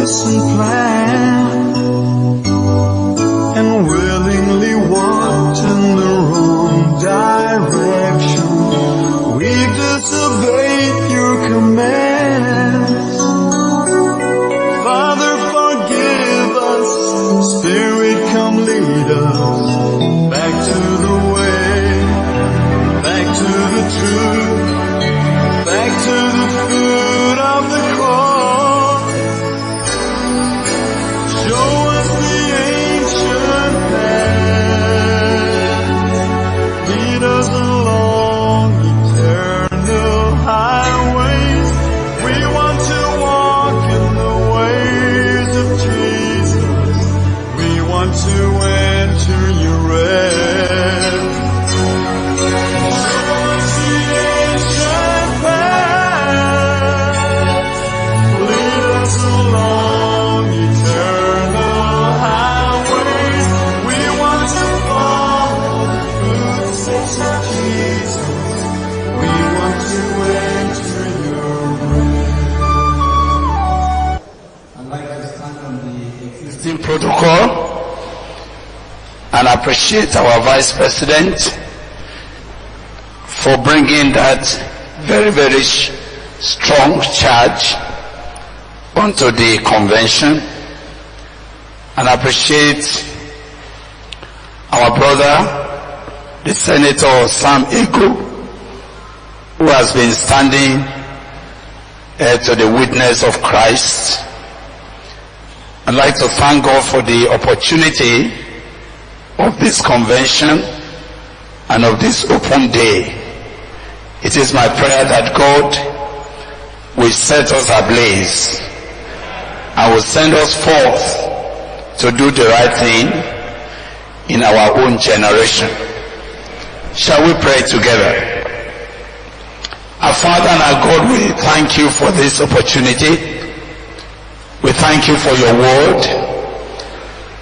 purpose and plan, and willingly walked in the wrong direction. We've disobeyed your commands. Father, forgive us. Spirit, come lead us back to the way, back to the truth, back to the foot of the cross. Show us the ancient path. Lead us along eternal highways. We want to walk in the ways of Jesus. We want to enter your rest. Show us the ancient path. Lead us along eternal highways. We want to follow the footsteps of Jesus. We want to enter your rest. I'd like to stand on the existing protocol and appreciate our Vice President for bringing that very, very strong charge onto the convention, and appreciate our brother, the Senator Sam Ekpa, who has been standing to the witness of Christ. I'd like to thank God for the opportunity of this convention and of this open day. It is my prayer that God will set us ablaze and will send us forth to do the right thing in our own generation. Shall we pray together? Our Father and our God, we thank you for this opportunity. We thank you for your word.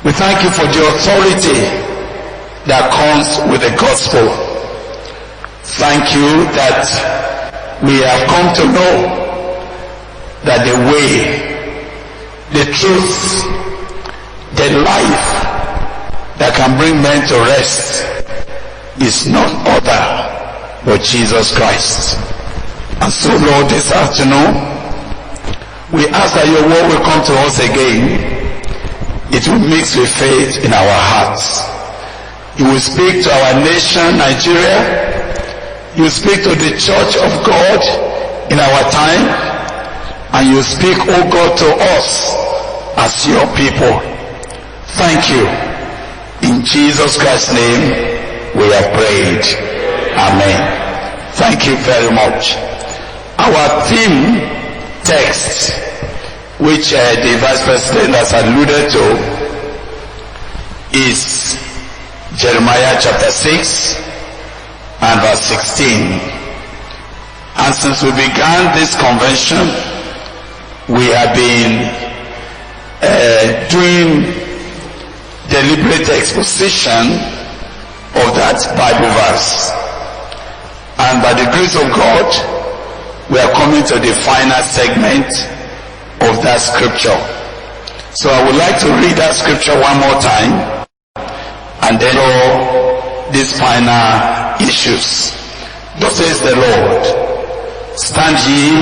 We thank you for the authority that comes with the gospel. Thank you that we have come to know that the way, the truth, the life that can bring men to rest is none other but Jesus Christ. And so, Lord, this afternoon, we ask that your word will come to us again. It will mix with faith in our hearts. You will speak to our nation, Nigeria. You will speak to the church of God in our time. And you speak, oh God, to us as your people. Thank you. In Jesus Christ's name, we have prayed. Amen. Thank you very much. Our theme text, which the Vice President has alluded to, is Jeremiah chapter 6 and verse 16. And since we began this convention, we have been doing deliberate exposition of that Bible verse. And by the grace of God, we are coming to the final segment of that scripture. So I would like to read that scripture one more time, and then all these final issues. Thus says the Lord, stand ye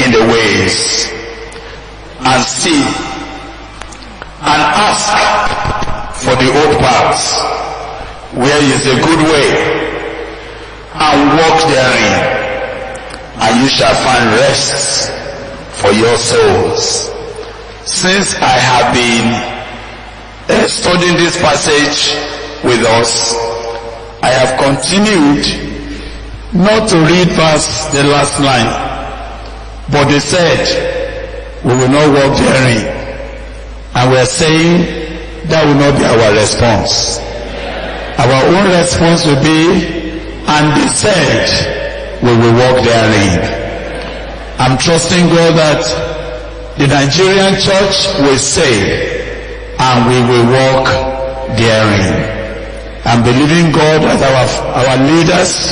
in the ways, and see, and ask for the old paths, where is the good way, and walk therein, and you shall find rest for your souls. Since I have been studying this passage with us, I have continued not to read past the last line, but they said we will not walk therein, and we are saying that will not be our response. Our own response will be, and they said we will walk therein. I'm trusting God that the Nigerian church will say, and we will walk therein. I'm believing God that our leaders,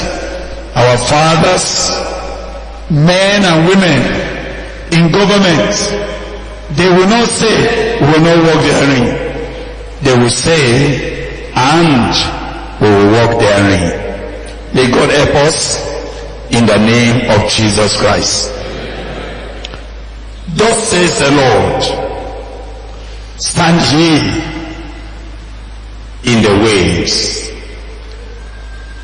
our fathers, men and women in government They will not say, we will not walk therein. They will say, and we will walk therein. May God help us in the name of Jesus Christ. Thus says the Lord, stand ye in the ways.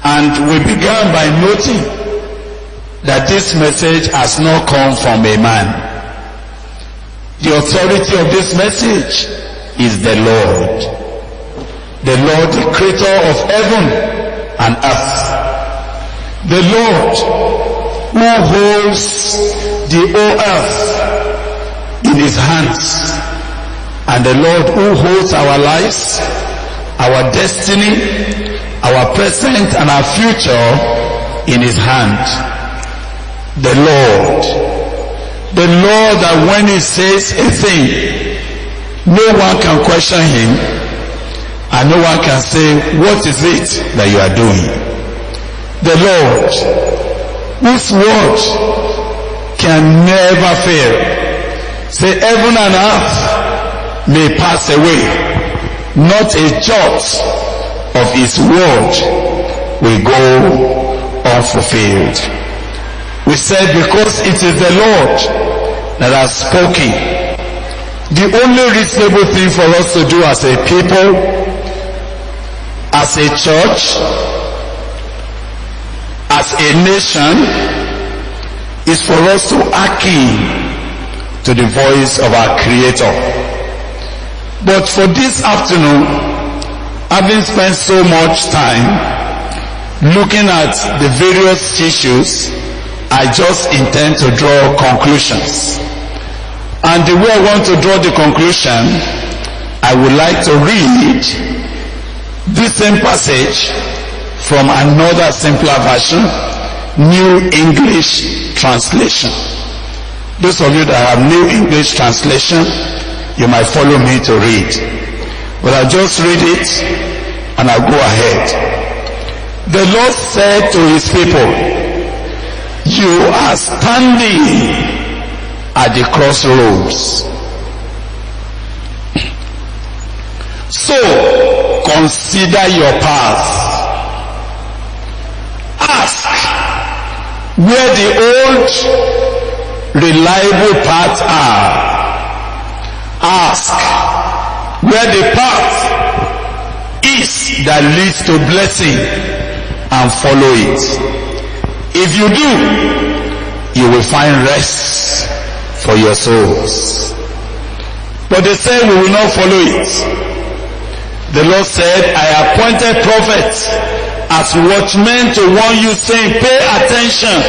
And we began by noting that this message has not come from a man. The authority of this message is the Lord. The Lord, the creator of heaven and earth. The Lord who holds the whole earth in his hands. And the Lord who holds our lives, our destiny, our present and our future in his hand. The Lord that when he says a thing, no one can question him, and no one can say, what is it that you are doing? The Lord, whose word can never fail. Say, heaven and earth may pass away, not a jot of his word will go unfulfilled. We said because it is the Lord that has spoken. The only reasonable thing for us to do as a people, as a church, as a nation, is for us to hearken to the voice of our Creator. But for this afternoon, having spent so much time looking at the various issues, I just intend to draw conclusions. And the way I want to draw the conclusion, I would like to read this same passage from another simpler version, New English Translation. Those of you that have New English Translation, you might follow me to read. But I'll just read it and I'll go ahead. The Lord said to his people, you are standing at the crossroads. So, consider your path. Ask where the old, reliable paths are. Ask where the path is that leads to blessing and follow it. If you do, you will find rest for your souls. But they said we will not follow it. The Lord said, I appointed prophets as watchmen to warn you, saying, pay attention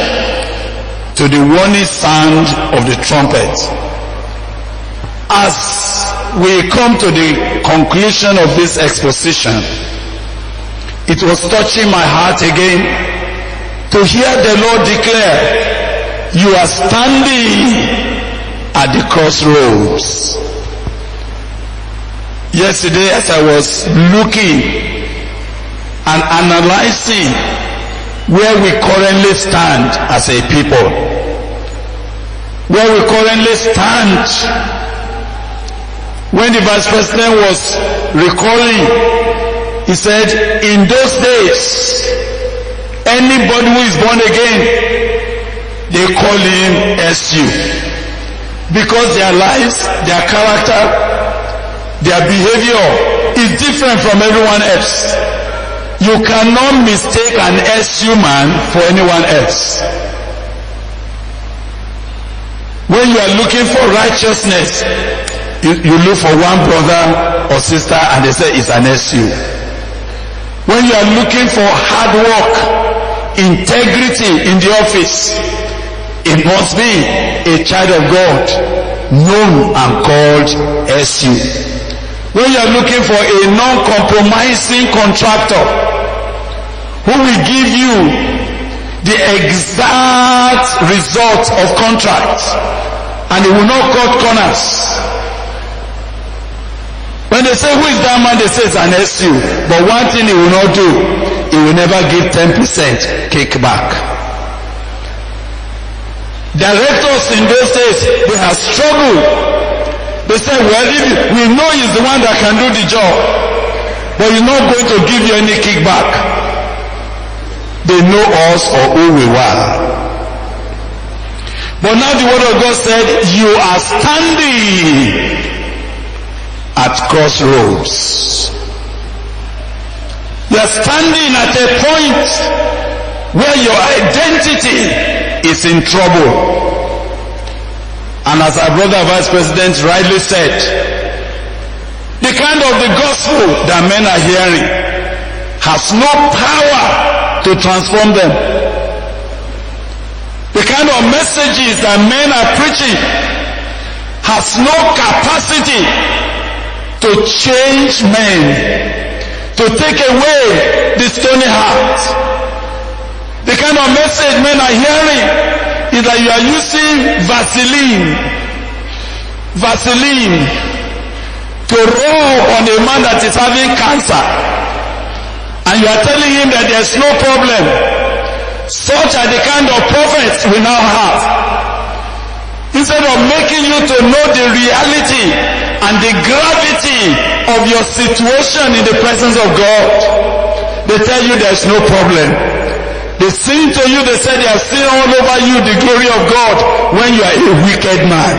to the warning sound of the trumpet. As we come to the conclusion of this exposition, it was touching my heart again to hear the Lord declare, you are standing at the crossroads. Yesterday, as I was looking and analyzing where we currently stand as a people, where we currently stand, when the Vice President was recalling, he said, in those days, anybody who is born again, they call him SU. Because their lives, their character, their behavior is different from everyone else. You cannot mistake an SU man for anyone else. When you are looking for righteousness, you look for one brother or sister and they say it's an SU. When you are looking for hard work, integrity in the office, it must be a child of God, known and called SU. When you are looking for a non-compromising contractor who will give you the exact result of contract and he will not cut corners. When they say, who is that man? They say it's an SU. But one thing he will not do, he will never give 10% kickback. Directors in those days, they have struggled They said, well, we know he's the one that can do the job, but he's not going to give you any kickback. They know us for who we were. But now the word of God said, you are standing at crossroads. You are standing at a point where your identity is in trouble. And as our brother Vice President rightly said, the kind of the gospel that men are hearing has no power to transform them. The kind of messages that men are preaching has no capacity to change men, to take away the stony heart. The kind of message men are hearing is that you are using Vaseline to rub on a man that is having cancer, and you are telling him that there's no problem. Such are the kind of prophets we now have. Instead of making you to know the reality and the gravity of your situation in the presence of God, they tell you there's no problem. They sing to you, they say they have seen all over you the glory of God when you are a wicked man.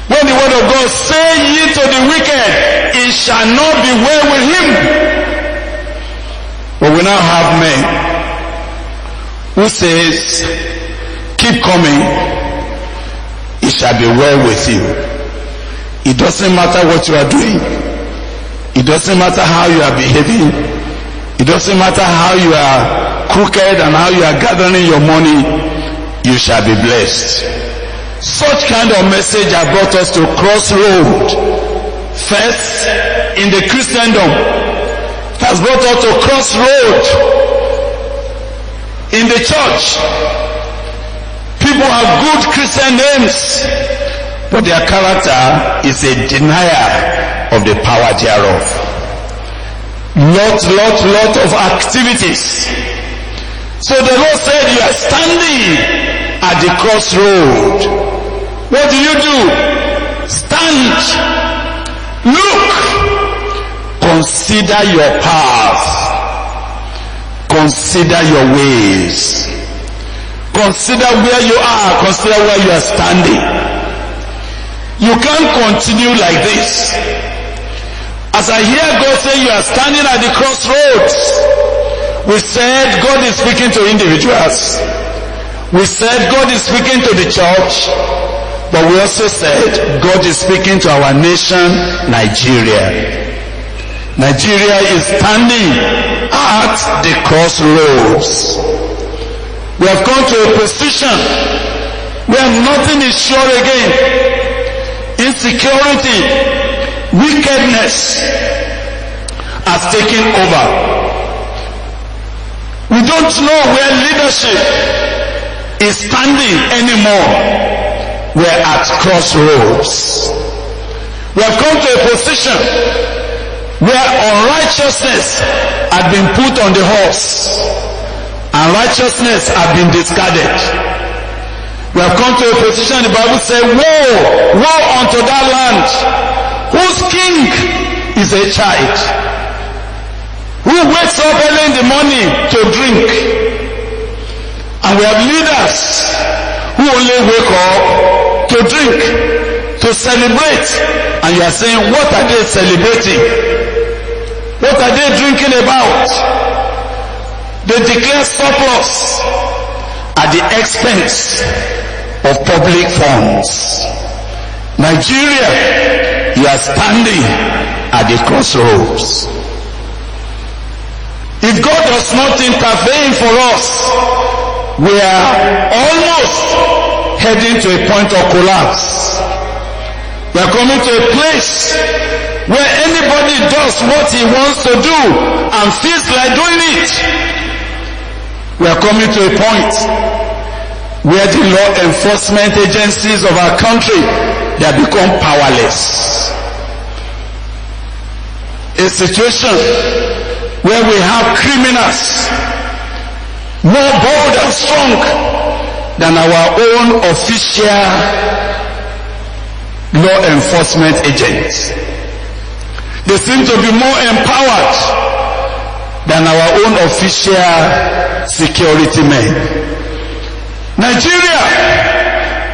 When the word of God say ye to the wicked, it shall not be well with him. But we now have men who says, keep coming, it shall be well with you. It doesn't matter what you are doing. It doesn't matter how you are behaving. It doesn't matter how you are crooked and how you are gathering your money, you shall be blessed. Such kind of message has brought us to crossroad. First, in the Christendom, it has brought us to crossroad. In the church, people have good Christian names, but their character is a denier of the power thereof. Lot of activities. So the Lord said, you are standing at the crossroad. What do? Stand. Look. Consider your path. Consider your ways. Consider where you are. Consider where you are standing. You can't continue like this. As I hear God say you are standing at the crossroads, we said God is speaking to individuals. We said God is speaking to the church. But we also said God is speaking to our nation, Nigeria. Nigeria is standing at the crossroads. We have come to a position where nothing is sure again. Insecurity, wickedness has taken over. We don't know where leadership is standing anymore. We're at crossroads. We have come to a position where unrighteousness had been put on the horse and righteousness had been discarded. We have come to a position, the Bible says, woe unto that land whose king is a child, who wakes up early in the morning to drink. And we have leaders who only wake up to drink, to celebrate. And you are saying, what are they celebrating? What are they drinking about? They declare surplus at the expense of public funds. Nigeria, you are standing at the crossroads. If God does not intervene for us, we are almost heading to a point of collapse. We are coming to a place where anybody does what he wants to do and feels like doing it. We are coming to a point where the law enforcement agencies of our country, they have become powerless. A situation where we have criminals more bold and strong than our own official law enforcement agents. They seem to be more empowered than our own official security men. Nigeria,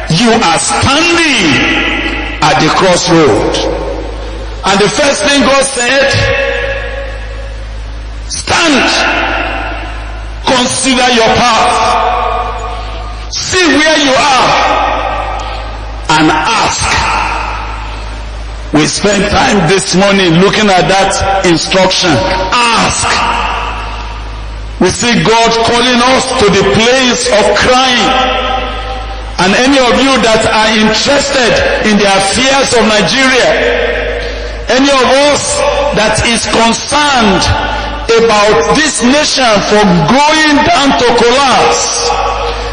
you are standing at the crossroad. And the first thing God said, stand, consider your path, see where you are, and ask. We spent time this morning looking at that instruction. Ask. We see God calling us to the place of crying. And any of you that are interested in the affairs of Nigeria, any of us that is concerned about this nation for going down to collapse,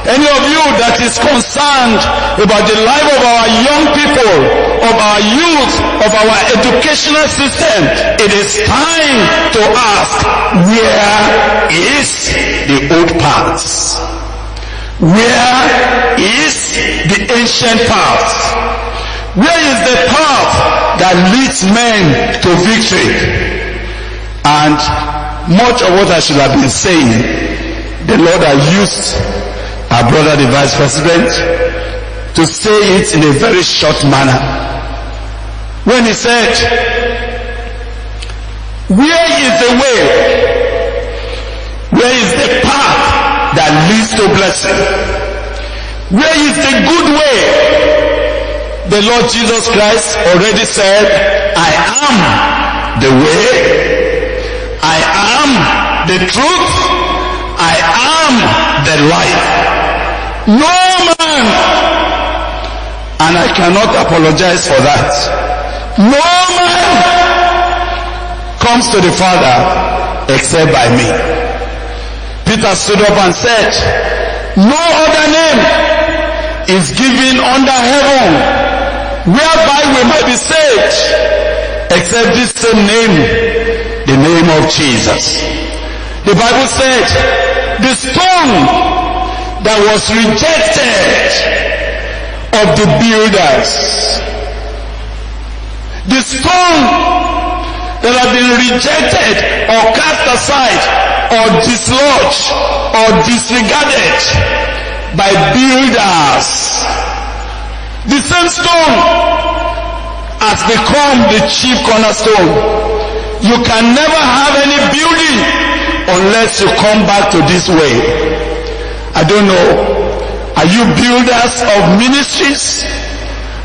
any of you that is concerned about the life of our young people, of our youth, of our educational system, it is time to ask, where is the old path? Where is the ancient path? Where is the path that leads men to victory? And much of what I should have been saying, the Lord has used our brother the Vice President to say it in a very short manner. When he said, where is the way? Where is the path that leads to blessing? Where is the good way? The Lord Jesus Christ already said, I am the way, I am the truth, I am the life. No man, and I cannot apologize for that, no man comes to the Father except by me. Peter stood up and said, no other name is given under heaven whereby we might be saved except this same name, the name of Jesus. The Bible said, the stone that was rejected of the builders, the stone that had been rejected or cast aside or dislodged or disregarded by builders, the same stone has become the chief cornerstone. You can never have any building unless you come back to this way. I don't know, are you builders of ministries?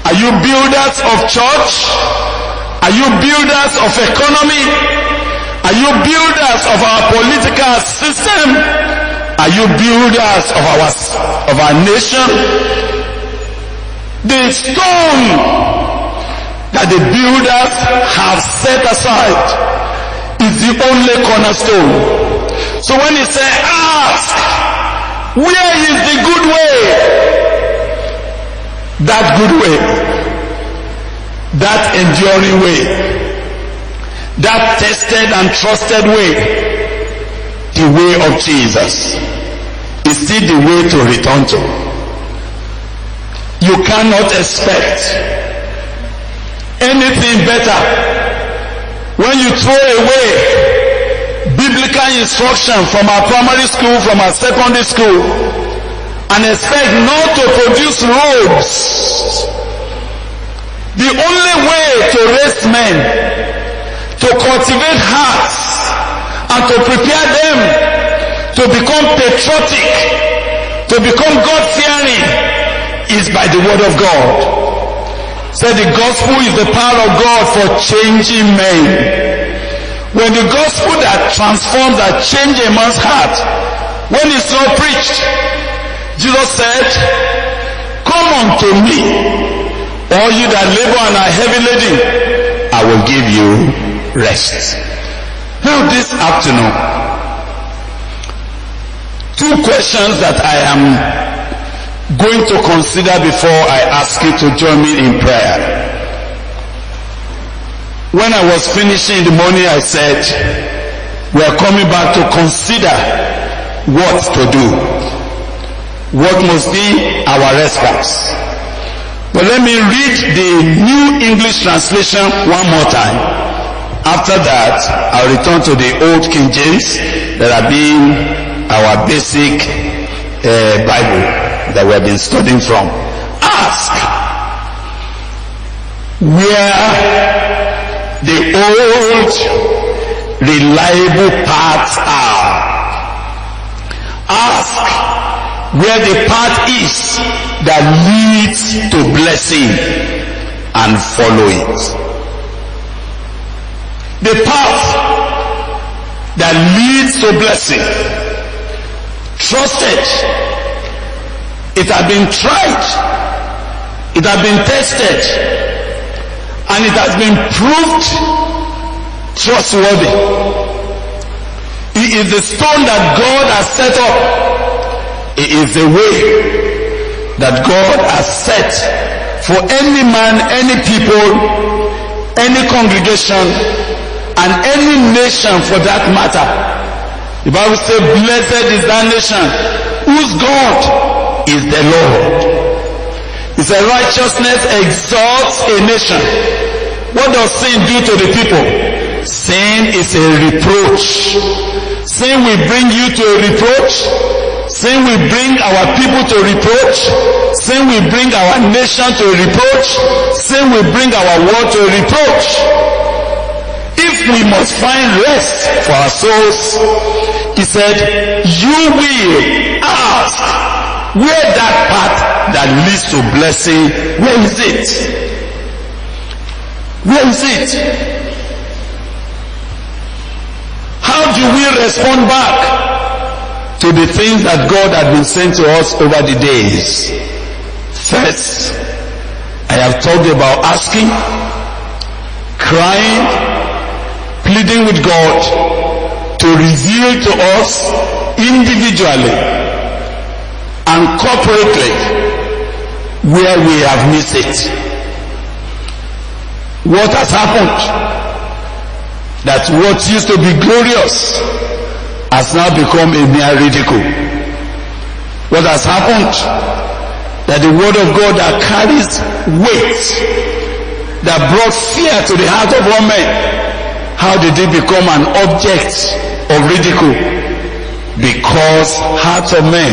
Are you builders of church? Are you builders of economy? Are you builders of our political system? Are you builders of our nation? The stone that the builders have set aside is the only cornerstone. So when he say ask, where is the good way? That good way, that enduring way, that tested and trusted way, the way of Jesus, is still the way to return to. You cannot expect anything better when you throw away biblical instruction from our primary school, from our secondary school, and expect not to produce roads. The only way to raise men, to cultivate hearts, and to prepare them to become patriotic, to become God-fearing, is by the word of God. So the gospel is the power of God for changing men. When the gospel that transforms, that changes a man's heart, when it's not preached, Jesus said, come unto me, all you that labor and are heavy laden, I will give you rest. Now this afternoon, two questions that I am going to consider before I ask you to join me in prayer. When I was finishing in the morning, I said, we are coming back to consider what to do. What must be our response? But let me read the New English translation one more time. After that, I'll return to the Old King James that have been our basic Bible that we have been studying from. Ask where the old reliable paths are. Ask where the path is that leads to blessing and follow it. The path that leads to blessing. Trust it. It has been tried. It has been tested. And it has been proved trustworthy. It is the stone that God has set up. It is the way that God has set for any man, any people, any congregation, and any nation for that matter. The Bible says, blessed is that nation whose God is the Lord. It says, righteousness exalts a nation. What does sin do to the people? Sin is a reproach. Sin will bring you to a reproach. Sin will bring our people to reproach. Sin will bring our nation to reproach. Sin will bring our world to reproach. If we must find rest for our souls, he said, you will ask where that path that leads to blessing, where is it? Where is it? How do we respond back to the things that God had been saying to us over the days? First, I have talked about asking, crying, pleading with God to reveal to us individually and corporately where we have missed it. What has happened? That what used to be glorious has now become a mere ridicule. What has happened? That the word of God that carries weight, that brought fear to the heart of all men, how did it become an object of ridicule? Because hearts of men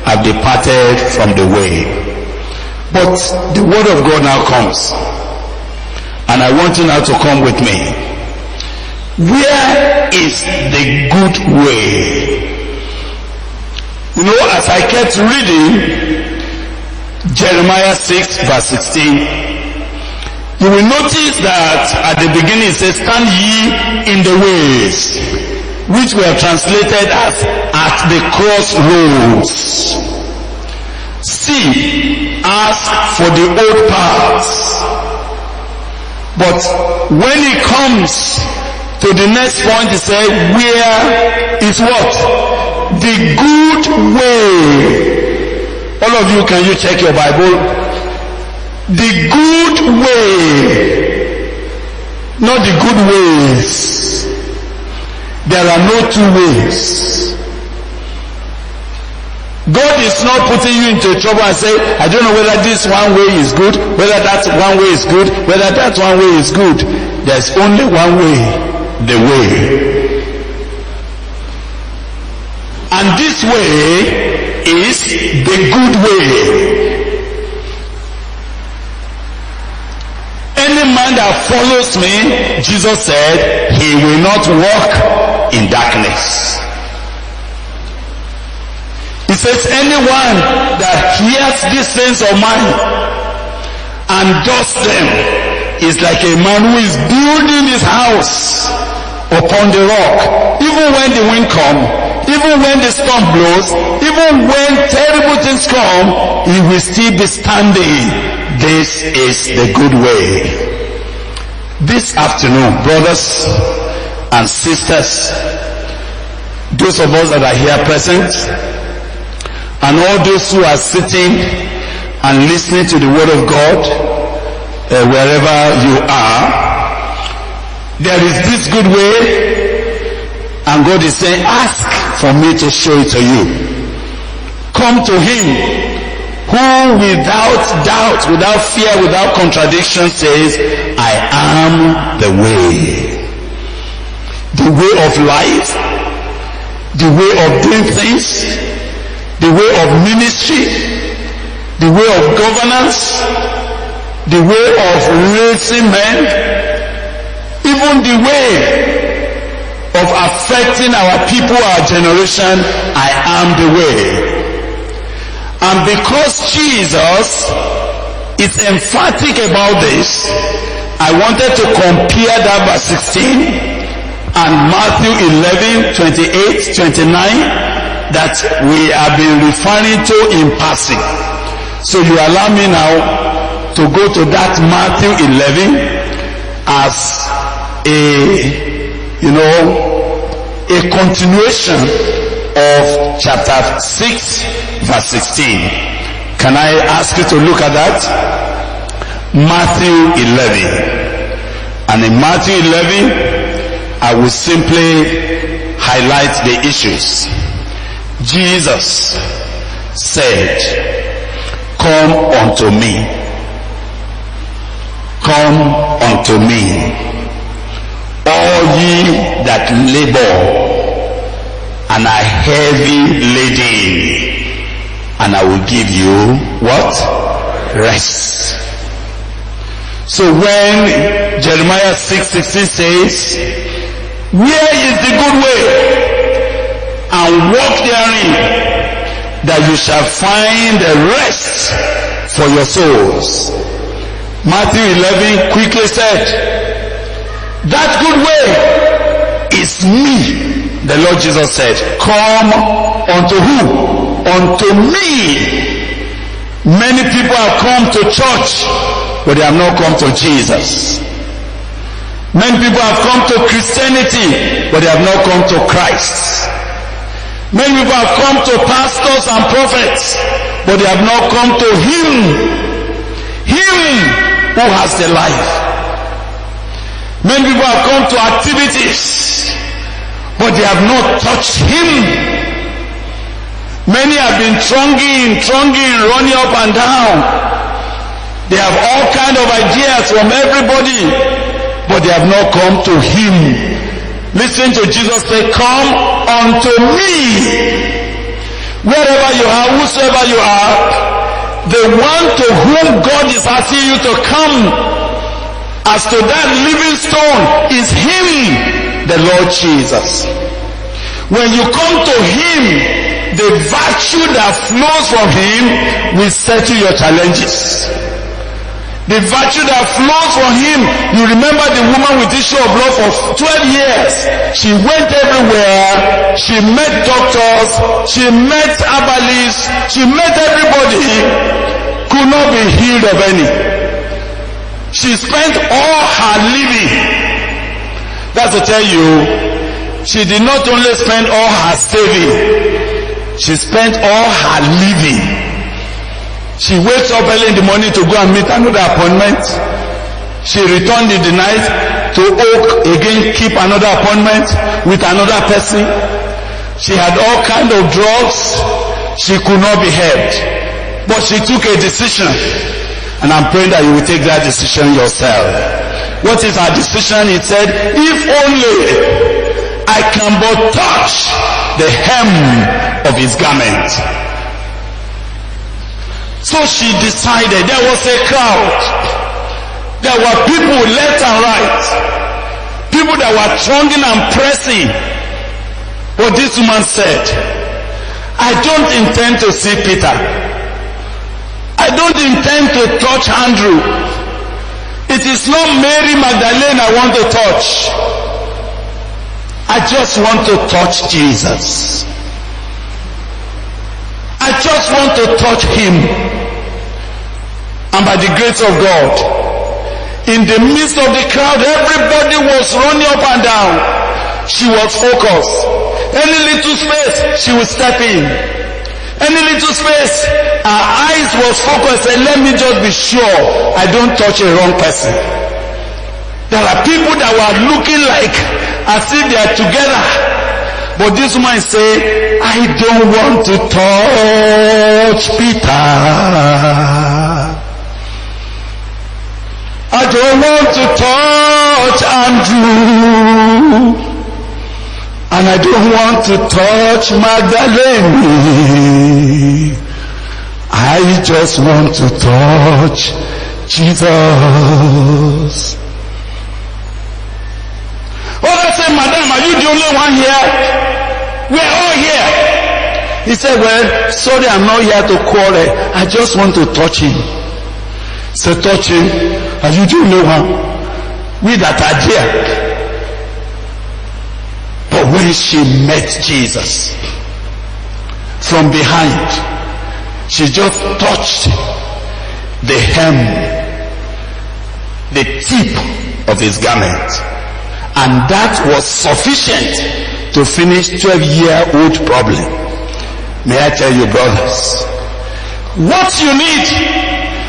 have departed from the way. But the word of God now comes, and I want you now to come with me. Where is the good way? You know, as I kept reading Jeremiah 6 verse 16, you will notice that at the beginning it says, stand ye in the ways, which were translated as at the crossroads. See, ask for the old paths. But when it comes to the next point, it says, where is what? The good way. All of you, can you check your Bible? The good way, not the good ways. There are no two ways. God is not putting you into trouble and say, I don't know whether this one way is good, whether that one way is good, whether that one way is good. There's only one way, the way. And this way is the good way. Any man that follows me, Jesus said, he will not walk in darkness. He says, anyone that hears these things of mine and does them is like a man who is building his house upon the rock. Even when the wind comes, even when the storm blows, even when terrible things come, he will still be standing. This is the good way. This afternoon, brothers and sisters, those of us that are here present, and all those who are sitting and listening to the word of God, wherever you are, there is this good way, and God is saying, ask for me to show it to you. Come to him who who without doubt, without fear, without contradiction says, I am the way of life, the way of doing things, the way of ministry, the way of governance, the way of raising men, even the way of affecting our people, our generation. I am the way. And because Jesus is emphatic about this, I wanted to compare that verse 16 and Matthew 11, 28, 29 that we have been referring to in passing. So you allow me now to go to that Matthew 11 as a continuation of chapter 6 verse 16. Can I ask you to look at that? Matthew 11. And in Matthew 11, I will simply highlight the issues. Jesus said, come unto me. Come unto me, all ye that labor and are heavy laden, and I will give you what? Rest. So when Jeremiah 6:16 says, where is the good way? And walk therein, that you shall find a rest for your souls. Matthew 11 quickly said, that good way is me. The Lord Jesus said, come unto who? Unto me. Many people have come to church, but they have not come to Jesus. Many people have come to Christianity, but they have not come to Christ. Many people have come to pastors and prophets, but they have not come to Him. Him who has the life. Many people have come to activities, but they have not touched Him. Many have been thronging, running up and down. They have all kinds of ideas from everybody, but they have not come to Him. Listen to Jesus say, come unto me. Wherever you are, whosoever you are, the one to whom God is asking you to come as to that living stone is Him, the Lord Jesus. When you come to Him, the virtue that flows from Him will settle your challenges. The virtue that flows from Him, you remember the woman with issue of blood for 12 years. She went everywhere. She met doctors. She met herbalists. She met everybody. Could not be healed of any. She spent all her living. That's to tell you, she did not only spend all her saving, she spent all her living. She wakes up early in the morning to go and meet another appointment. She returned in the night to again keep another appointment with another person. She had all kinds of drugs. She could not be helped. But she took a decision. And I'm praying that you will take that decision yourself. What is her decision? It said, if only I can but touch the hem of His garment. So she decided. There was a crowd. There were people left and right. People that were thronging and pressing. But this woman said, I don't intend to see Peter. I don't intend to touch Andrew. It is not Mary Magdalene I want to touch. I just want to touch Jesus. I just want to touch Him. And by the grace of God, in the midst of the crowd, everybody was running up and down. She was focused. Any little space, she would step in. Any little space, her eyes was focused. And let me just be sure I don't touch a wrong person. There are people that were looking like as if they are together. But this woman say, I don't want to touch Peter. I don't want to touch Andrew. And I don't want to touch Magdalene. I just want to touch Jesus. Oh, I said, Madam, are you the only one here? We're all here. He said, well, sorry, I'm not here to quarrel. I just want to touch him. He said, touch him? Are you the only one? We that are here. But when she met Jesus from behind, she just touched the hem, the tip of his garment. And that was sufficient to finish 12-year-old problem. May I tell you, brothers, what you need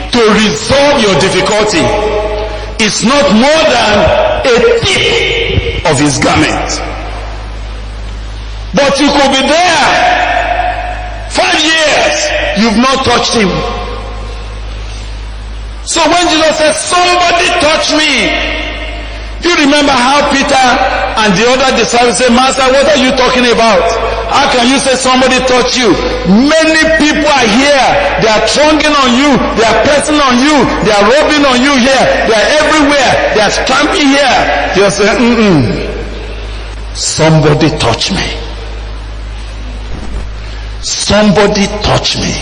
to resolve your difficulty is not more than a tip of his garment. But you could be there 5 years, you've not touched him. So when Jesus says, somebody touch me, you remember how Peter and the other disciples said, Master, what are you talking about? How can you say somebody touch you? Many people are here. They are thronging on you. They are pressing on you. They are rubbing on you here. They are everywhere. They are stamping here. You say, somebody touch me. Somebody touch me.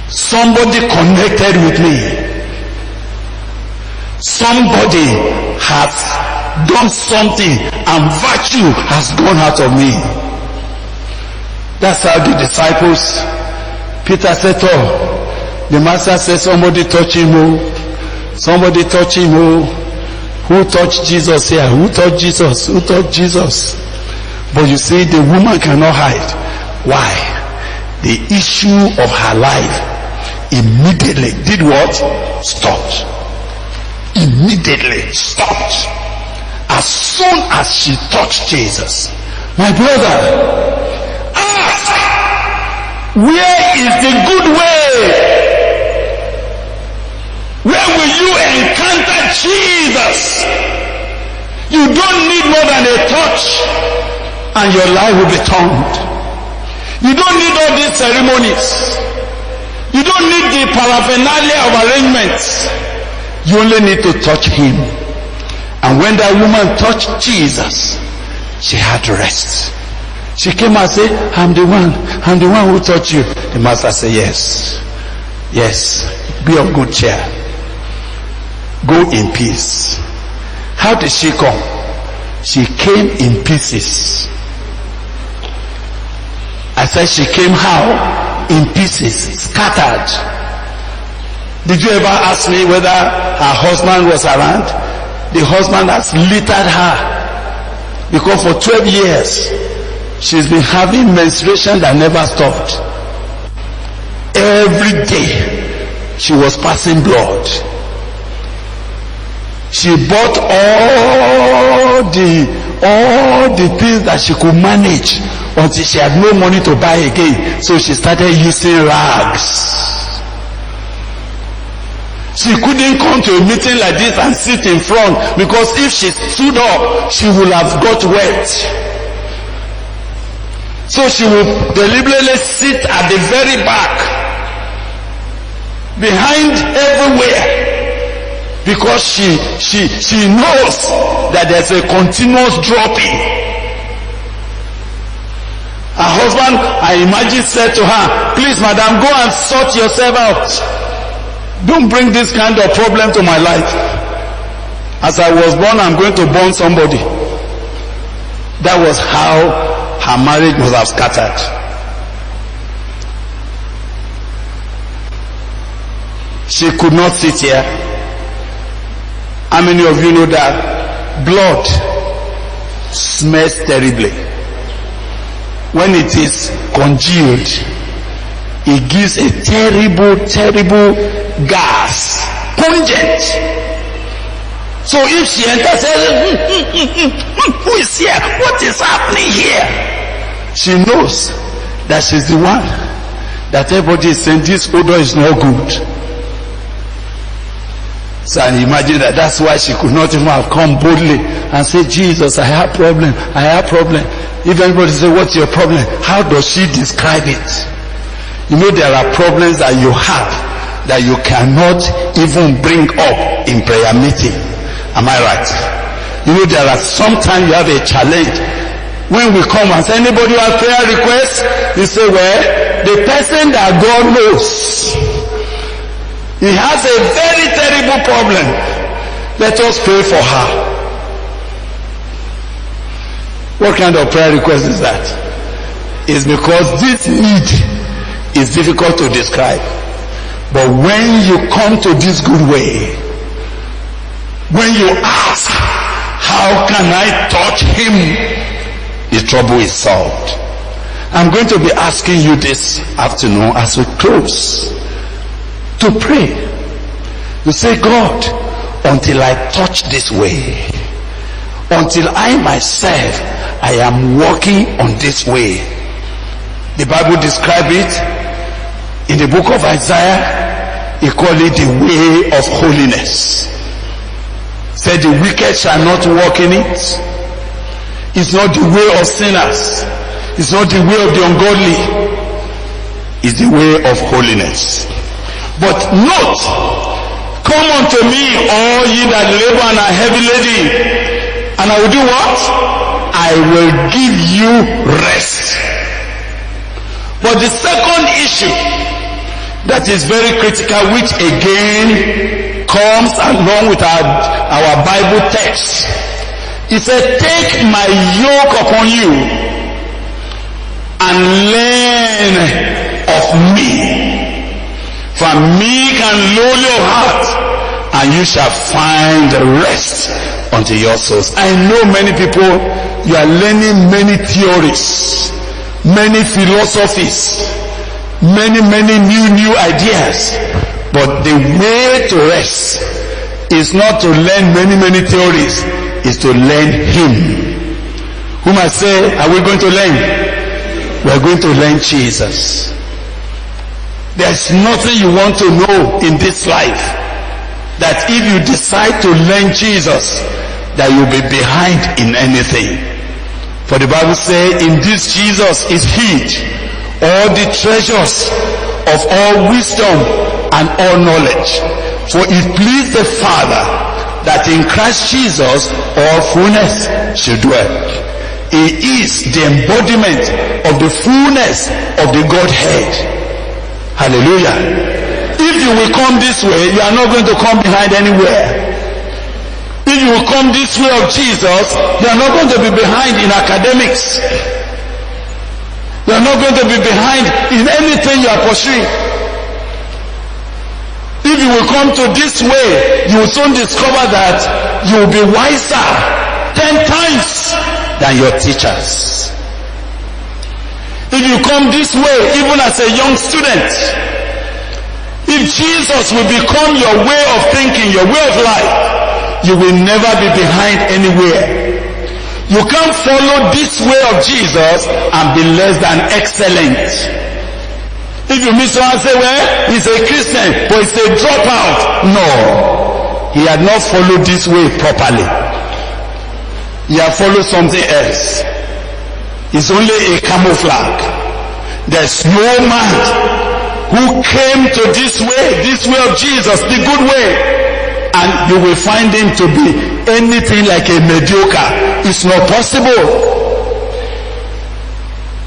Somebody connected with me. Somebody has done something and virtue has gone out of me. That's how the disciples, Peter said, oh, the master said, somebody touch him, oh. Somebody touch him, oh. Who touched Jesus here? Who touched Jesus? Who touched Jesus? But you see, the woman cannot hide. Why? The issue of her life immediately did what? Stopped. Immediately stopped. As soon as she touched Jesus. My brother, ask, where is the good way? Where will you encounter Jesus? You don't need more than a touch and your life will be turned. You don't need all these ceremonies. You don't need the paraphernalia of arrangements. You only need to touch him. And when that woman touched Jesus, she had rest. She came and said, I'm the one who touched you. The master said, yes, be of good cheer. Go in peace. How did she come? She came in pieces. I said she came how? In pieces, scattered. Did you ever ask me whether her husband was around? The husband has littered her. Because for 12 years, she's been having menstruation that never stopped. Every day, she was passing blood. She bought all the things that she could manage until she had no money to buy again. So she started using rags. She couldn't come to a meeting like this and sit in front, because if she stood up, she would have got wet. So she would deliberately sit at the very back, behind everywhere, because she knows that there's a continuous dropping. Her husband, I imagine, said to her, please madam, go and sort yourself out. Don't bring this kind of problem to my life. As I was born, I'm going to born somebody. That was how her marriage was have scattered. She could not sit here. How many of you know that blood smells terribly? When it is congealed, it gives a terrible gas, pungent. So if she enters, who is here? What is happening here? She knows that she's the one that everybody is saying this odor is not good. So I imagine that's why she could not even have come boldly and say, Jesus, I have problem. If anybody say, what's your problem? How does she describe it? You know, there are problems that you have that you cannot even bring up in prayer meeting. Am I right? You know, there are sometimes you have a challenge. When we come and say, anybody who has prayer requests, you say, well, the person that God knows, he has a very terrible problem. Let us pray for her. What kind of prayer request is that? It's because this need is difficult to describe. But when you come to this good way, when you ask, how can I touch him? The trouble is solved. I'm going to be asking you this afternoon as we close to pray. You say, God, until I touch this way, until I myself, I am walking on this way. The Bible describes it in the book of Isaiah. He called it the way of holiness. Said the wicked shall not walk in it. It's not the way of sinners. It's not the way of the ungodly. It's the way of holiness. But note, come unto me, all ye that labor and are heavy laden, and I will do what? I will give you rest. But the second issue that is very critical, which again comes along with our Bible text, it said, take my yoke upon you and learn of me. For meek and lowly of heart, and you shall find rest unto your souls. I know many people, you are learning many theories, many philosophies, many new ideas. But the way to rest is not to learn many theories, is to learn him. Whom I say, are we going to learn? We are going to learn Jesus. There's nothing you want to know in this life that if you decide to learn Jesus, that you'll be behind in anything. For the Bible says, in this Jesus is hid all the treasures of all wisdom and all knowledge. For it pleased the Father that in Christ Jesus all fullness should dwell. He is the embodiment of the fullness of the Godhead. Hallelujah. If you will come this way, you are not going to come behind anywhere. If you will come this way of Jesus, you are not going to be behind in academics. You are not going to be behind in anything you are pursuing. If you will come to this way, you will soon discover that you will be wiser 10 times than your teachers. If you come this way, even as a young student, if Jesus will become your way of thinking, your way of life, you will never be behind anywhere. You can't follow this way of Jesus and be less than excellent. If you meet someone and say, well, he's a Christian, but he's a dropout. No. He had not followed this way properly. He had followed something else. It's only a camouflage. There's no man who came to this way of Jesus, the good way, and you will find him to be anything like a mediocre. It's not possible.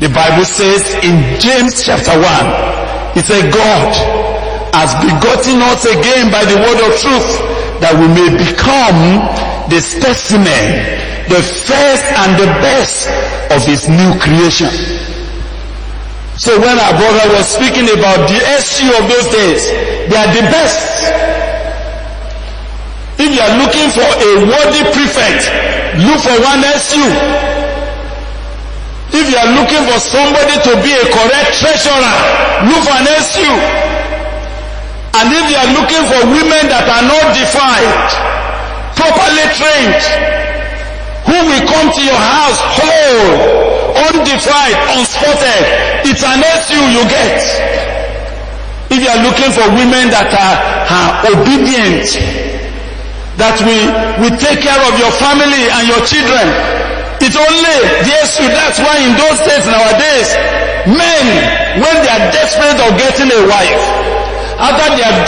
The Bible says in James chapter 1, it says, God has begotten us again by the word of truth, that we may become the specimen, the first and the best of his new creation. So when our brother was speaking about the SU of those days, they are the best. If you are looking for a worthy prefect, look for one SU. If you are looking for somebody to be a correct treasurer, look for an SU. And if you are looking for women that are not defiled, properly trained, who will come to your house whole, undefiled, unspotted. It's an SU you get. If you are looking for women that are obedient, that will take care of your family and your children, it's only the SU. That's why in those days, nowadays, men, when they are desperate of getting a wife, after they have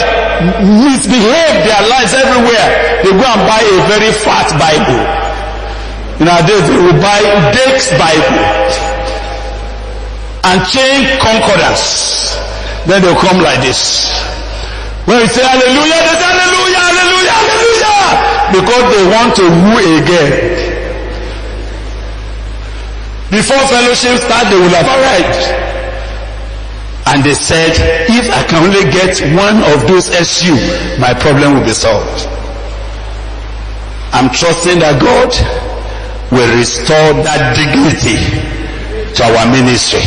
misbehaved their lives everywhere, they go and buy a very fat Bible. Nowadays, they will buy Dake's Bible and chain concordance. Then they'll come like this. When we say hallelujah, they say hallelujah, hallelujah, hallelujah. Because they want to woo again. Before fellowship starts, they will have arrived. And they said, if I can only get one of those SU, my problem will be solved. I'm trusting that God will restore that dignity to our ministry.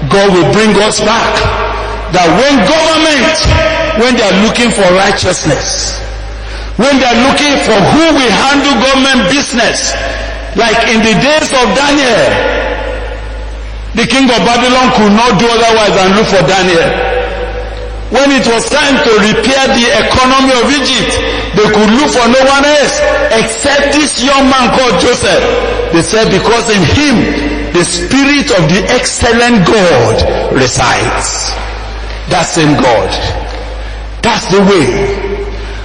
God will bring us back. That when government, when they are looking for righteousness, when they are looking for who will handle government business, like in the days of Daniel, the king of Babylon could not do otherwise than look for Daniel. When it was time to repair the economy of Egypt, they could look for no one else except this young man called Joseph. They said because in him the spirit of the excellent God resides. That same God. That's the way.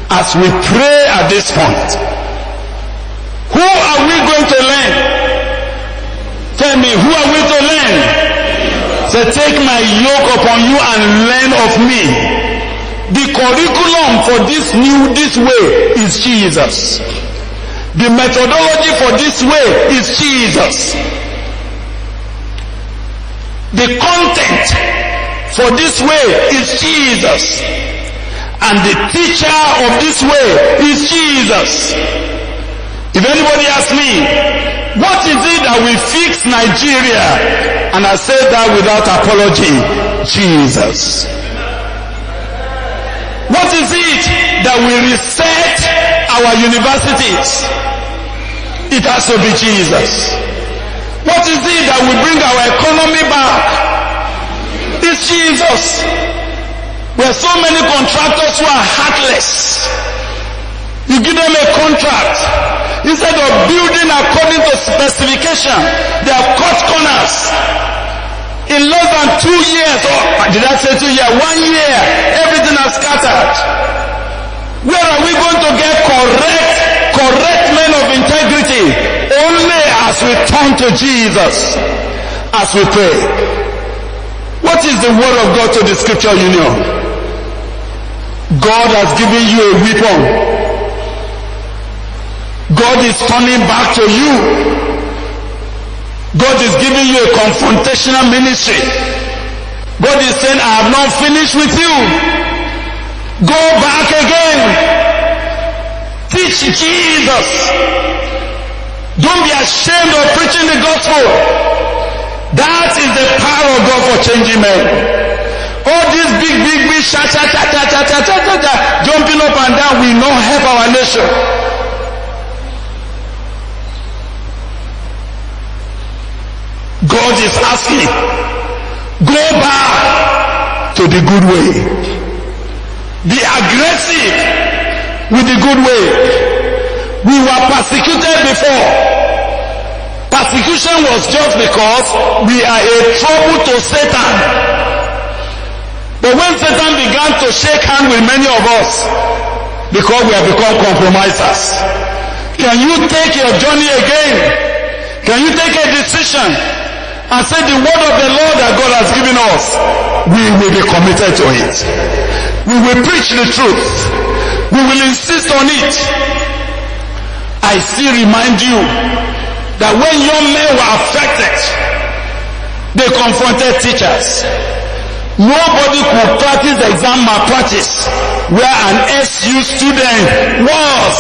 As we pray at this point, who are we going to learn? Tell me, who are we to learn? Say, take my yoke upon you and learn of me. The curriculum for this way is Jesus. The methodology for this way is Jesus. The content for this way is Jesus. And the teacher of this way is Jesus. If anybody asks me, what is it that will fix Nigeria? And I say that without apology, Jesus. What is it that will reset our universities? It has to be Jesus. What is it that will bring our economy back? It's Jesus. There are so many contractors who are heartless. You give them a contract. Instead of building according to specification, they have cut corners. In less than 2 years, or did I say 2 years? 1 year, everything has scattered. Where are we going to get correct men of integrity? Only as we turn to Jesus, as we pray. What is the word of God to the scripture union? God has given you a weapon. God is turning back to you. God is giving you a confrontational ministry. God is saying, I have not finished with you. Go back again. Teach Jesus. Don't be ashamed of preaching the gospel. That is the power of God for changing men. All these big, jumping up and down will not help our nation. God is asking, go back to the good way. Be aggressive with the good way. We were persecuted before. Persecution was just because we are a trouble to Satan. But when Satan began to shake hands with many of us, because we have become compromisers, can you take your journey again? Can you take a decision and say the word of the Lord that God has given us, we will be committed to it. We will preach the truth. We will insist on it. I still remind you that when young men were affected, they confronted teachers. Nobody could practice the exam malpractice where an SU student was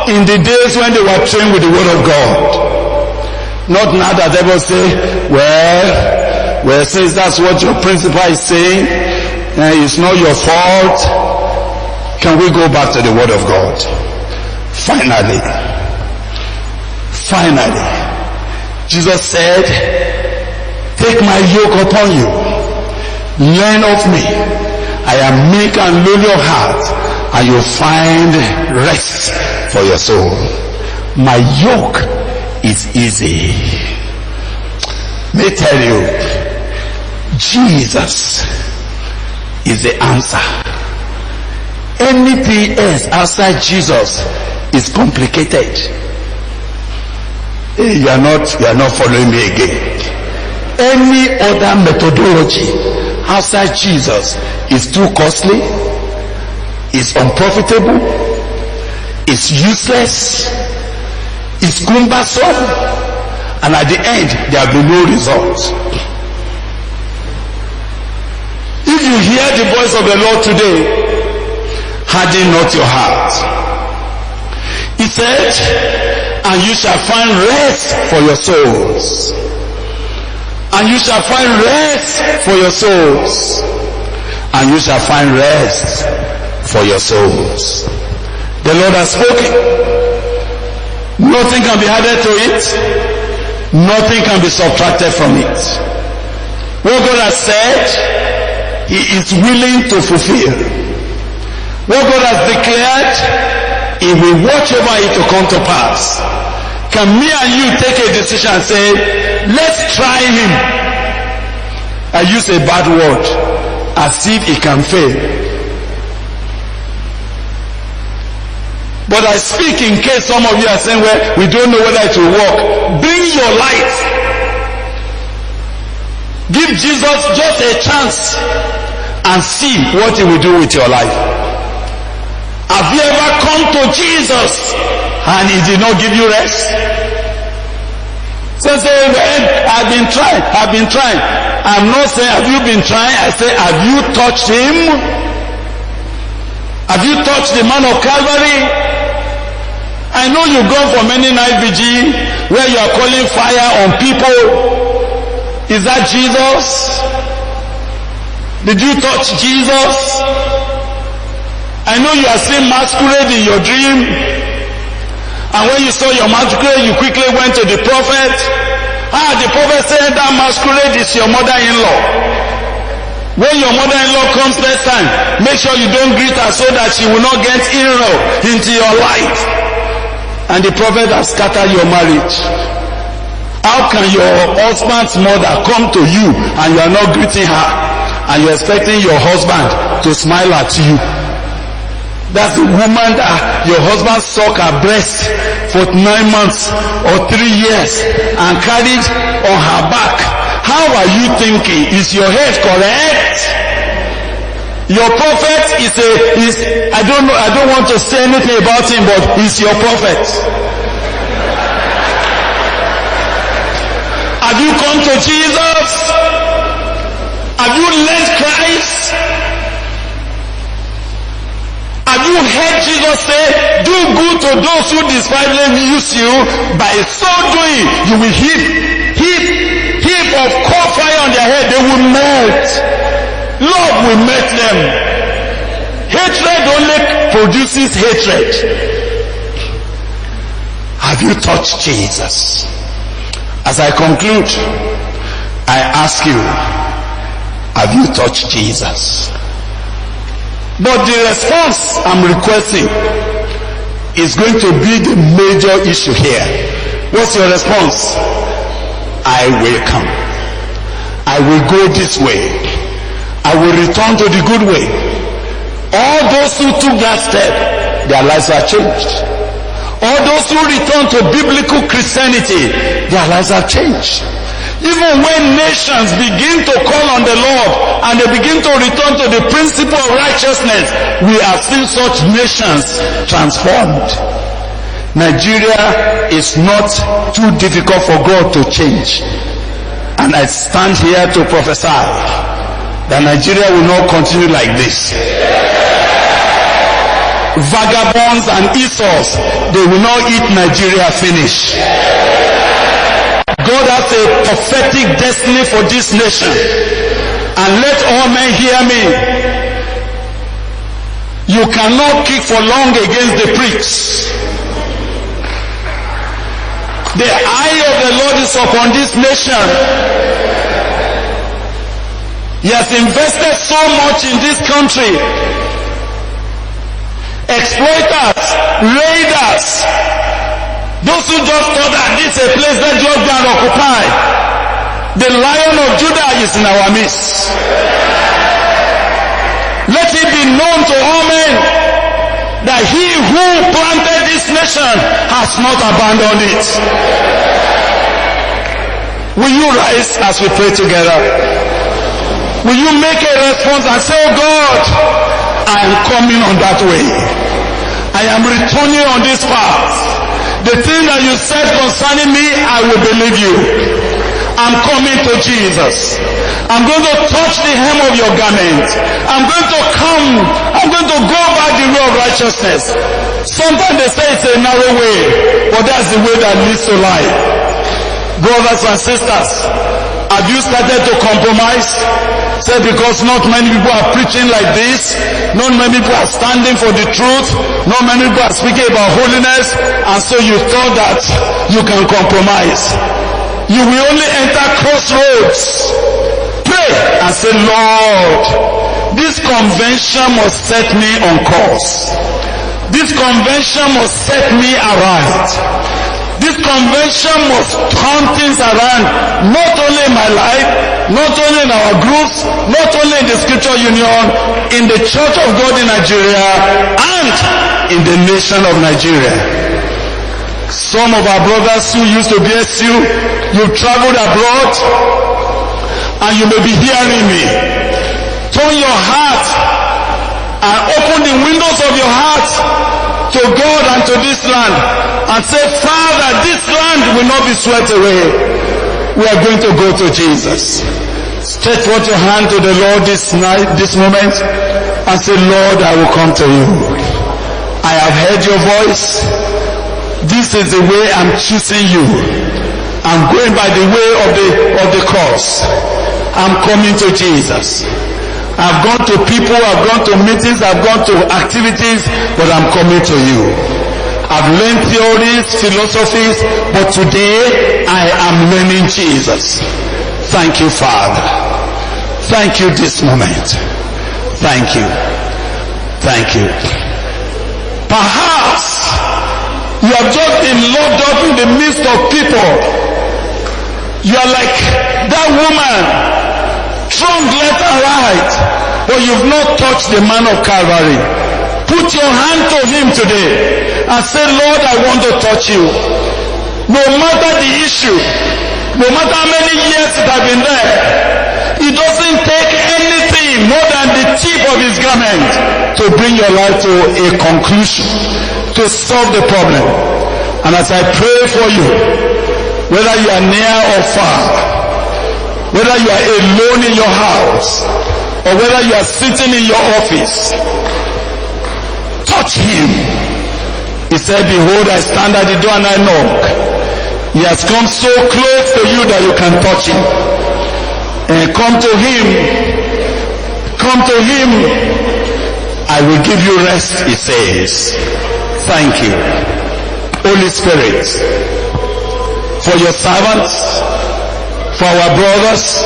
in the days when they were trained with the word of God. Not now that they will say, well, since that's what your principal is saying, it's not your fault. Can we go back to the word of God? Finally, Jesus said, take my yoke upon you. Learn of me. I am meek and lowly of heart, and you'll find rest for your soul. My yoke is easy. May I tell you, Jesus is the answer. Anything else outside Jesus is complicated. You are not following me again. Any other methodology outside Jesus is too costly, is unprofitable, is useless, is cumbersome, and at the end there will be no result. If you hear the voice of the Lord today, harden not your heart. He said, and you shall find rest for your souls. And you shall find rest for your souls. And you shall find rest for your souls. The Lord has spoken. Nothing can be added to it. Nothing can be subtracted from it. What God has said, He is willing to fulfill. What God has declared, He will watch over it to come to pass. Can me and you take a decision and say, let's try Him? I use a bad word, as if He can fail. But I speak in case some of you are saying, well, we don't know whether it will work. Bring your life. Give Jesus just a chance and see what He will do with your life. Have you ever come to Jesus and He did not give you rest? So say, I've been trying. I'm not saying have you been trying, I say have you touched Him? Have you touched the man of Calvary? I know you've gone for many night vigil where you are calling fire on people. Is that Jesus? Did you touch Jesus? I know you are seeing masquerade in your dream, and when you saw your masquerade, you quickly went to the prophet. The prophet said that masquerade is your mother-in-law. When your mother-in-law comes next time, make sure you don't greet her so that she will not get inroad into your life. And the prophet has scattered your marriage. How can your husband's mother come to you and you are not greeting her, and you're expecting your husband to smile at you? That's the woman that your husband sucked her breast for 9 months or 3 years and carried on her back. How are you thinking? Is your head correct? Your prophet is I don't want to say anything about him, but he's your prophet. Have you come to Jesus? Have you learned Christ? Have you heard Jesus say, do good to those who despitefully use you? By so doing, you will heap of coal fire on their head. They will melt. Love will melt them. Hatred only produces hatred. Have you touched Jesus? As I conclude, I ask you, have you touched Jesus? But the response I'm requesting is going to be the major issue here. What's your response? I will come. I will go this way. I will return to the good way. All those who took that step, their lives are changed. All those who return to biblical Christianity, their lives are changed. Even when nations begin to call on the Lord and they begin to return to the principle of righteousness, we have seen such nations transformed. Nigeria is not too difficult for God to change. And I stand here to prophesy that Nigeria will not continue like this. Vagabonds and Esau's, they will not eat Nigeria finish. God has a prophetic destiny for this nation. And let all men hear me. You cannot kick for long against the pricks. The eye of the Lord is upon this nation. He has invested so much in this country. Exploiters, raiders, those who just thought that this is a place that just go and occupy. The Lion of Judah is in our midst. Let it be known to all men that he who planted this nation has not abandoned it. Will you rise as we pray together? Will you make a response and say, oh God, I am coming on that way. I am returning on this path. The thing that you said concerning me, I will believe you. I'm coming to Jesus. I'm going to touch the hem of your garment. I'm going to come. I'm going to go back the way of righteousness. Sometimes they say it's a narrow way, but that's the way that leads to life. Brothers and sisters, have you started to compromise? Say, because not many people are preaching like this, not many people are standing for the truth, not many people are speaking about holiness, and so you thought that you can compromise. You will only enter crossroads. Pray and say, Lord, this convention must set me on course. This convention must set me aright. This convention must turn things around, not only in my life, not only in our groups, not only in the Scripture Union, in the Church of God in Nigeria, and in the nation of Nigeria. Some of our brothers who used to be SU, you've traveled abroad, and you may be hearing me. Turn your heart and open the windows of your heart to God and to this land, and say, Father, this land will not be swept away. We are going to go to Jesus. Stretch forth your hand to the Lord this moment, and say, Lord, I will come to you. I have heard your voice. This is the way I'm choosing you. I'm going by the way of the cross. I'm coming to Jesus. I've gone to people, I've gone to meetings, I've gone to activities, but I'm coming to you. I've learned theories, philosophies, but today I am learning Jesus. Thank you, Father. Thank you this moment. Thank you. Thank you. Perhaps you have just been locked up in the midst of people. You are like that woman, strong left and right, but you've not touched the man of Calvary. Put your hand to him today and say, Lord, I want to touch you. No matter the issue, no matter how many years it has been there, it doesn't take anything more than the tip of his garment to bring your life to a conclusion, to solve the problem. And as I pray for you, whether you are near or far, whether you are alone in your house, or whether you are sitting in your office, touch him. He said, behold, I stand at the door and I knock. He has come so close to you that you can touch him. And come to him. Come to him. I will give you rest, he says. Thank you, Holy Spirit, for your servants, for our brothers,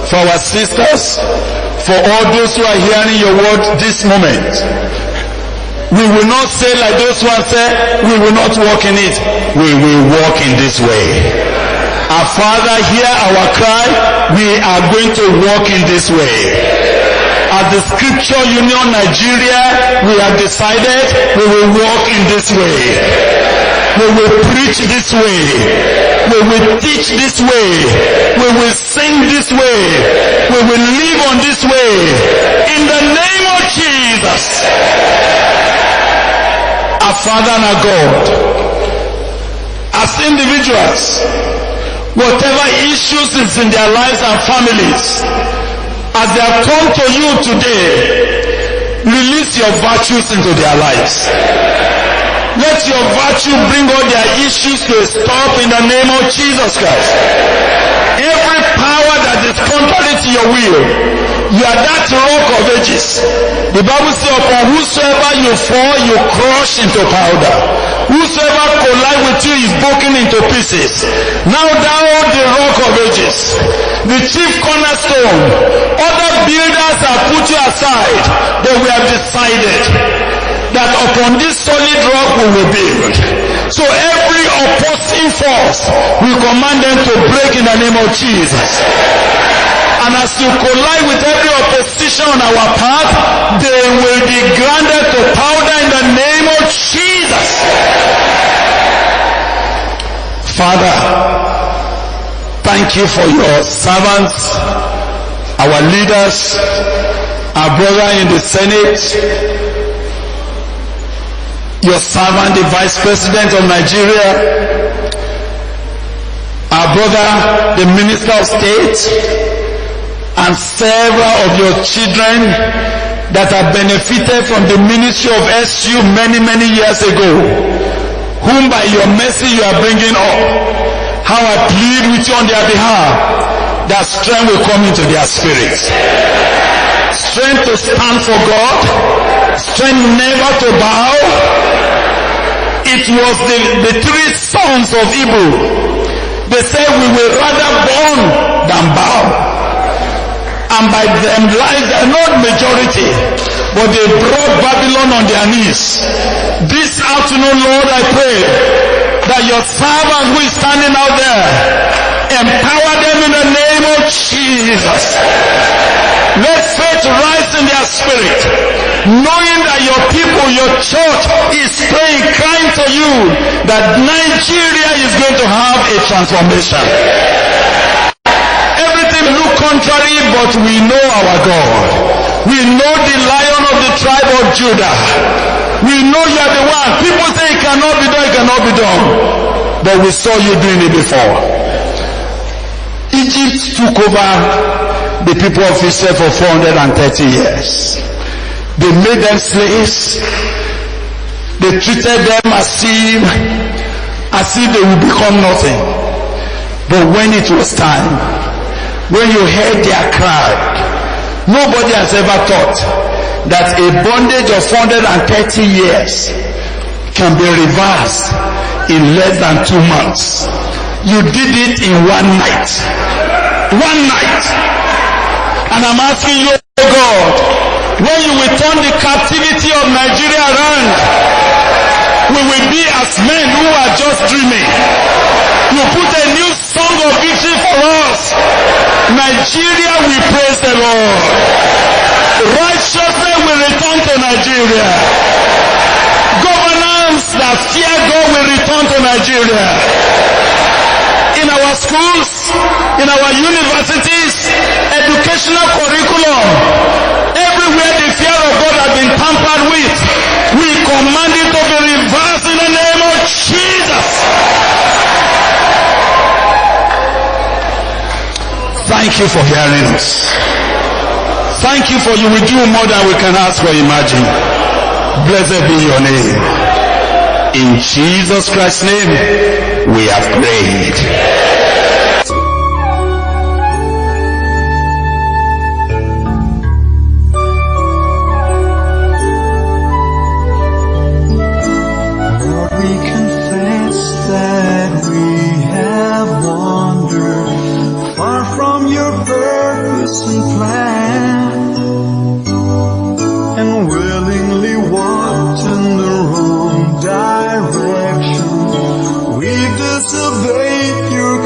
for our sisters, for all those who are hearing your word this moment. We will not say like those who have said, we will not walk in it. We will walk in this way. Our Father, hear our cry. We are going to walk in this way. As the Scripture Union Nigeria, we have decided we will walk in this way. We will preach this way. We will teach this way. We will sing this way. We will live on this way. In the name of Jesus. Our Father and our God, as individuals, whatever issues is in their lives and families, as they have come to you today, release your virtues into their lives. Let your virtue bring all their issues to a stop in the name of Jesus Christ. Every power that is contrary to your will, you are that rock of ages. The Bible says, upon whosoever you fall, you crush into powder. Whosoever collide with you is broken into pieces. Now thou, the rock of ages, the chief cornerstone, other builders have put you aside, but we have decided that upon this solid rock we will build. So every opposing force, we command them to break in the name of Jesus. And as you collide with every opposition on our path, they will be grounded to powder in the name of Jesus. Father, thank you for your servants, our leaders, our brother in the Senate, your servant, the Vice President of Nigeria, our brother, the Minister of State, and several of your children that have benefited from the ministry of SU many years ago, whom by your mercy you are bringing up. How I plead with you on their behalf that strength will come into their spirits. Strength to stand for God, strength never to bow. It was the three sons of Hebrew. They said we will rather burn than bow. And by them lies, they are not majority, but they brought Babylon on their knees. This afternoon, Lord, I pray that your servant who is standing out there, empower them in the name of Jesus. Let faith rise in their spirit, knowing that your people, your church is praying, crying to you that Nigeria is going to have a transformation. Everything look contrary, but we know our God. We know the Lion of the tribe of Judah. We know you are the one. People say it cannot be done, it cannot be done. But we saw you doing it before. Egypt took over the people of Israel for 430 years. They made them slaves. They treated them as if they would become nothing. But when it was time, when you heard their cry, nobody has ever thought that a bondage of 430 years can be reversed in less than 2 months. You did it in one night. One night. And I'm asking you, God, when you will turn the captivity of Nigeria around, we will be as men who are just dreaming. You put a new song of victory for us. Nigeria will praise the Lord. Righteousness will return to Nigeria. Governance that fear God will return to Nigeria. In our schools, in our universities, educational curriculum, everywhere the fear of God has been tampered with, we command it to be reversed in the name of Jesus. Thank you for hearing us. Thank you for you will do more than we can ask or imagine. Blessed be your name. In Jesus Christ's name, we have prayed. Disobeyed your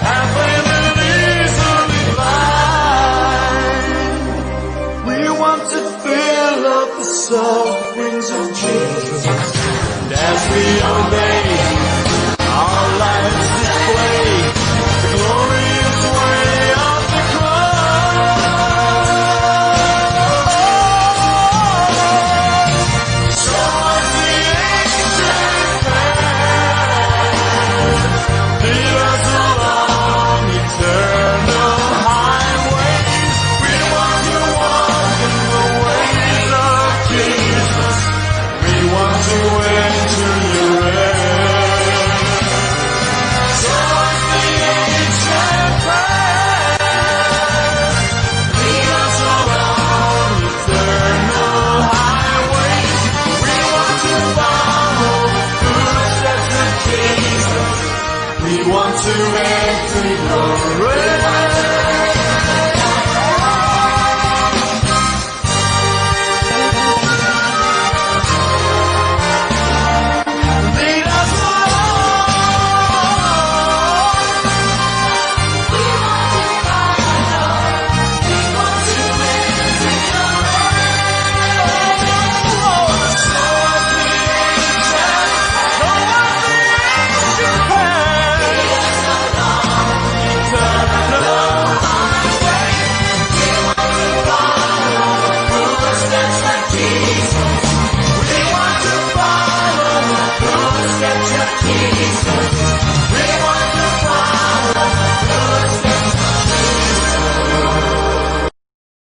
pathway that easily find. We want to fill up the sufferings of Jesus. And as we obey, our lives display the glorious way of the cross. So as the ancient path, lead us along eternal highways. We want to walk in the ways of Jesus. We want to enter your rest. So as the ancient path, lead us along eternal highways. We want to follow the footsteps of Jesus. We want to enter your rest. Lead us Jesus.